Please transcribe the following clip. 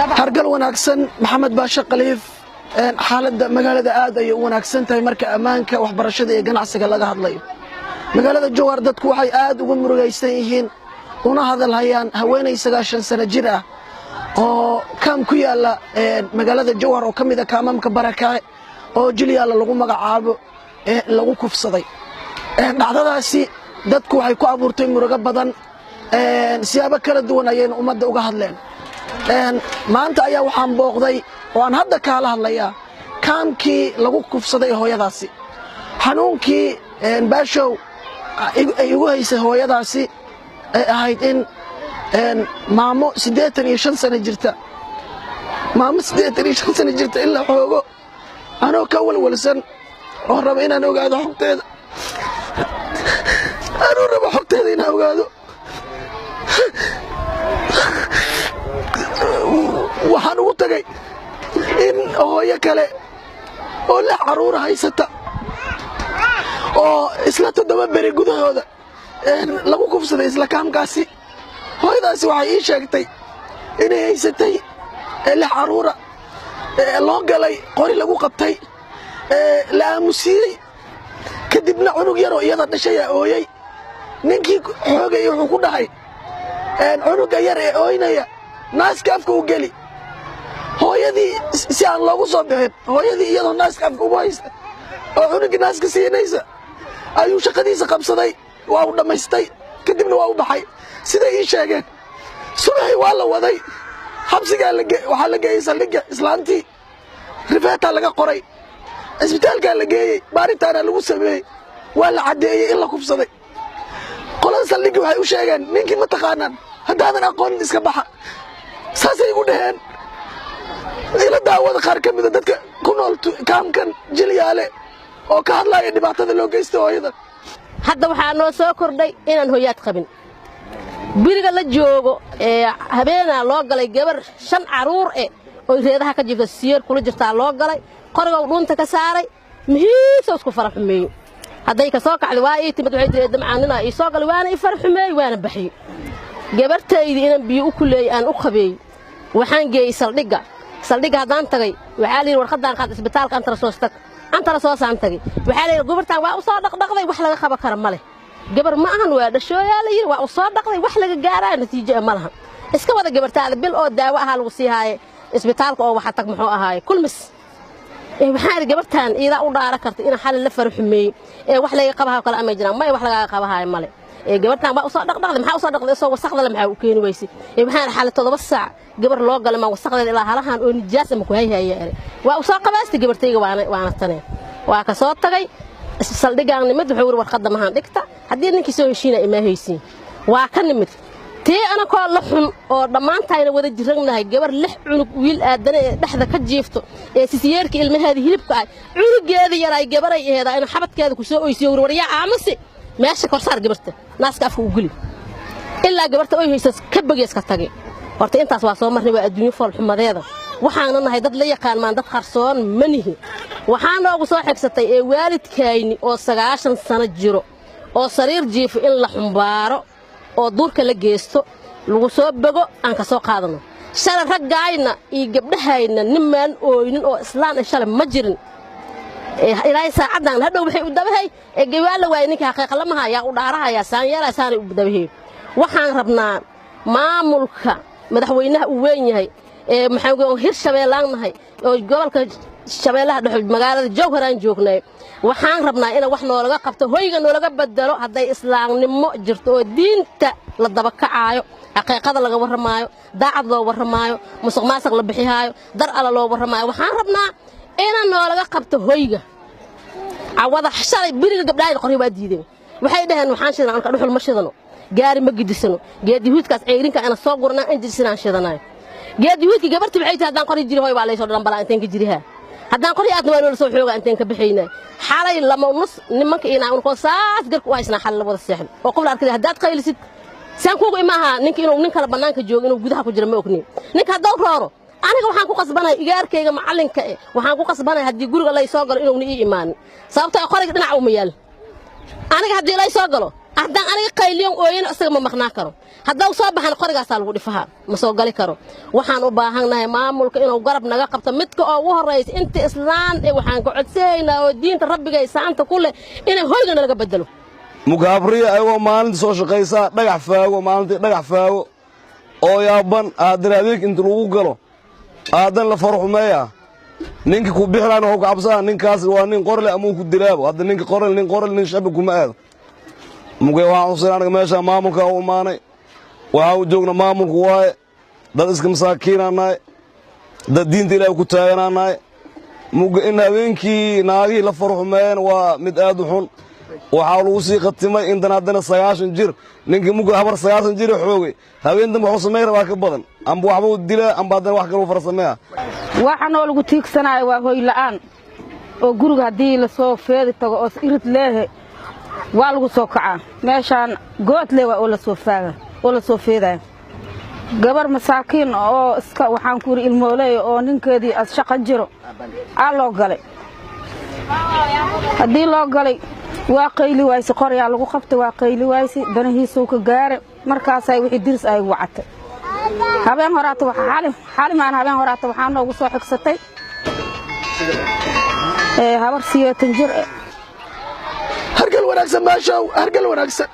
hargal wanaagsan maxamed baasha qaliif xaaladda magaalada aad ay u wanaagsan tahay marka ammaanka waxbarashada iyo ganacsiga laga hadlayo magaalada Jowhar dadku waxay aad uga murugaysan yihiin una hadalhayaan haweeney 9 sano jir ah oo kaam ku yaala magaalada Jowhar oo kamid ah kaamamka Barakaay oo Jilyaala lagu magacaabo lagu kufsaday dhacdadaasi dadku waxay ku abuurtay murugo badan siyaabo kala duwan ayayna ummadda uga hadleen maanta ayaa waxaan booqday oo aan hadda kala hadlayaa kaamkii lagu kufsaday hooyadaasi xanuunkii baashow ay ugu haysay hooyadaasi ay ahayd in maamo 85 sano jirta in la xoogo anoo ka walwalsan oo raba inaan ogaado xogteeda inaan ogaado waxaan ugu tagay in hooyo kale oo la caruur haysata oo isla 7 beri gudahooda lagu kufsaday isla kaamkaasi hooyadaasi waxay ii sheegtay inay haysatay la caruura loo galay qori lagu qabtay la aamusiyay kadibna cunug yar oo iyada dhashay ooyay ninkii xoogay wuxuu ku dhahay cunuga yar ee ooynaya naaska afka u gali hooyadii si aan loogu soo bixin hooyadii iyadoo naaska afka ugu haysta oo cunuga naaska siinaysa ayuu shaqadiisa qabsaday waa u dhamaystay kadibna waa u baxay sida ii sheegeen subaxii waa la waday xabsiga waxaa la geeyay saldhigga islaantii rifaata laga qoray isbitaalka la geeyay baaritaana lagu sameeyay waa la cadeeyay in la kufsaday qolada saldhigga waxay u sheegeen ninkii ma taqaanaan haddaadan aqoon iska baxa saasay igu dhaheen ila daawada qaar ka mid ah dadka ku nool kaamkan Jilyaale oo ka hadlaya dhibaatada loo geysto hooyada hadda waxaa noo soo kordhay inaan hooyaad qabin biriga la joogo habeena loo galay gabar 5 caruur oo reedaha ka jifta siyeer kula jirta loo galay qoriga dhuunta ka saaray mihiisa isku faraxumeeyo haday ka soo kacday waa ay timid waxay direed damcaanina ay soo galay waana faraxumeey waana baxay gabartaydi inaan biyo u kuleey aan u qabeey waxaan geeyay saldhigga hadaan tagay waxa la warqadaan qaad isbitaalka anta la soo saantagay waxa la gobartaan waa u soo dhaqdhaqday wax laga qaba kara male gabar ma ahan waa dhashooyaa la yiri waa u soo dhaqday wax laga gaaraa natiijo ma laha iska wada gabartaada bil oo daawo ah lagu sii haayay isbitaalka oo waxa tag muxuu ahaay kulmis waxaan gabartaan iyada u dhaara kartay in xal la farxumeey wax laga qabaha kala ama jiraan ma wax laga qabahay male gabartaan waa u soo dhaqdhaqday maxaa u soo dhaqday soo wasaqda maxaa u keeni weysay waxaan xaalad 7 saac gabar loo galay ma wasaqda ilaa halahan oo nijaas ama ku hayay waa u soo qabaastay gabartayga waana tanay waa ka soo tagay saldhigaan nimid wuxuu warqada mahan dhigta hadii ninkii soo heshiina ima haysin waa ka nimid tii ana ko la xun oo dhamaantayna wada jiragnahay gabar 6 cunug wiil aadan ee dhaxda ka jiifto ee sisiyeerka ilmaheeda hilibka ay cunugeeda yaray gabaray eeda in xabadkeeda ku soo oysiyo warwariya aamasi meesha korsaar gabarta naaska afku u guli ilaa gabarta oo haysa ka bagees ka tagay horta intaas waa soo marnay waa adduunyo fool xumadeeda waxaan nahay dad la yaqaan maan dad qarsoon manihi waxaan ugu soo xigsatay ee waalidkayni oo 9 sano jiro oo sariir jiif in la xumbaaro oo duurka la geesto lagu soo bago aan ka soo qaadano shalay ragayna iyo gabdhahayna nimaan ooynin oo islaan shalay ma jirin ilaahay saacadan hadhow waxay u dabahay gawaala waa ninka xaqiiq lama haya u dhaarahaya saan yeelaysan u dabahay waxaan rabnaa maamulka madaxweynaha uu weyn yahay maxaan ku Hirshabeellaanahay oo gobolka Shabeellaha dhexe magaalada Jowhar aan joognay waxaan rabnaa in wax noolaga qabto hoyga noolaga bedelo haday islaamnimo jirto oo diinta la daba kacaayo xaqiiqada laga warramaayo daacad loo warramaayo musuqmaasuq la bixiyaayo dar ala loo warramaayo waxaan rabnaa in noolaga qabto hoyga awada shalay biriga gabdhaha qori waa diideen waxay dhaheen waxaan shidan aan ka dhuxul ma shidano gaari ma gidisano geedihuudkaas ceerinka ana soo gurnaa in jirsinaan shidanaay geedihuudki gabarti waxay tahay hadaan qori jiri hoy baa leeso dhan bala inteen ka jiriha hadaan qori aad waa soo xooga inteen ka bixinay xalay lama nus nimanka inaan ko saas garku u haysna xal la wada seexin oo qof la arkay hadaad qaylisid saan kuugu imaaha ninka kala banaanka joogo inuu gudaha ku jira ma ogni ninka hadaa rooro aniga waxaan ku qasbanay igaarkayga macalinka waxaan ku qasbanay hadii guriga la soo galo inuu ii imaan sababtoo qoriga dhinac u ma yaal aniga hadii la soo galo haddaan aniga qayliyon ooyana isaga ma maqnaan karo haddau soo baxan qorigaasaa lagu dhifahaa ma soo gali karo waxaan u baahannahay maamulka inuu garab naga qabto midka oo ugu horraysa inta islaan ee waxaan ka codsanaynaa oo diinta rabbigay saanta ku leh inay hoygana laga bedelo mugaabariya ayagoo maalinta soo shaqaysaa dhagax faago maalintii dhagax faago oo yaaban aadan adeeg inta lagu galo aadan la farxumeeya ninka ku bixlaan oo cabsana ninkaas waa nin qorle ama ku dilaabo hadda ninka qorle nin shacbi kuma aado mugay waxaan xuseen anaga meesha maamulka u imaanay waxaan u joogna maamulku waaye dad iska masaakiinanahay dad diinta ilaahay ku taaganaanahay muga in habeenkii naagihii la farxumeeyeen waa mid aad u xun waxaa lagu sii khatimay intan haddana 90 jir ninkii muga habar 90 jir xoogay habeen dambe wuxuu sameeyay rabaa ka badan amba waxba u dilaa amba haddana wax kale u farsameeyaa waxaan oo lagu tiigsanayo waa hoy la'aan oo guriga haddii la soo feedi tago oo irid leeyahay waa lagu soo kacaa meeshaan good leewa oo la soo faaga oo la soo feedaa gabar masaakiin oo iska waxaan ku iri ilmoolay oo ninkeedii as shaqo jiro loo galay haddii loo galay waa qayli waaysi qoryaa lagu qabtay waa qayli waaysi danahiisuu ka gaaray markaasay wixii diris ay wacatay habeen horaata waxa xalimaan habeen horaata waxaa noogu soo xigsatay habar 80 jir hargal wanaagsan maasha hargal wanaagsan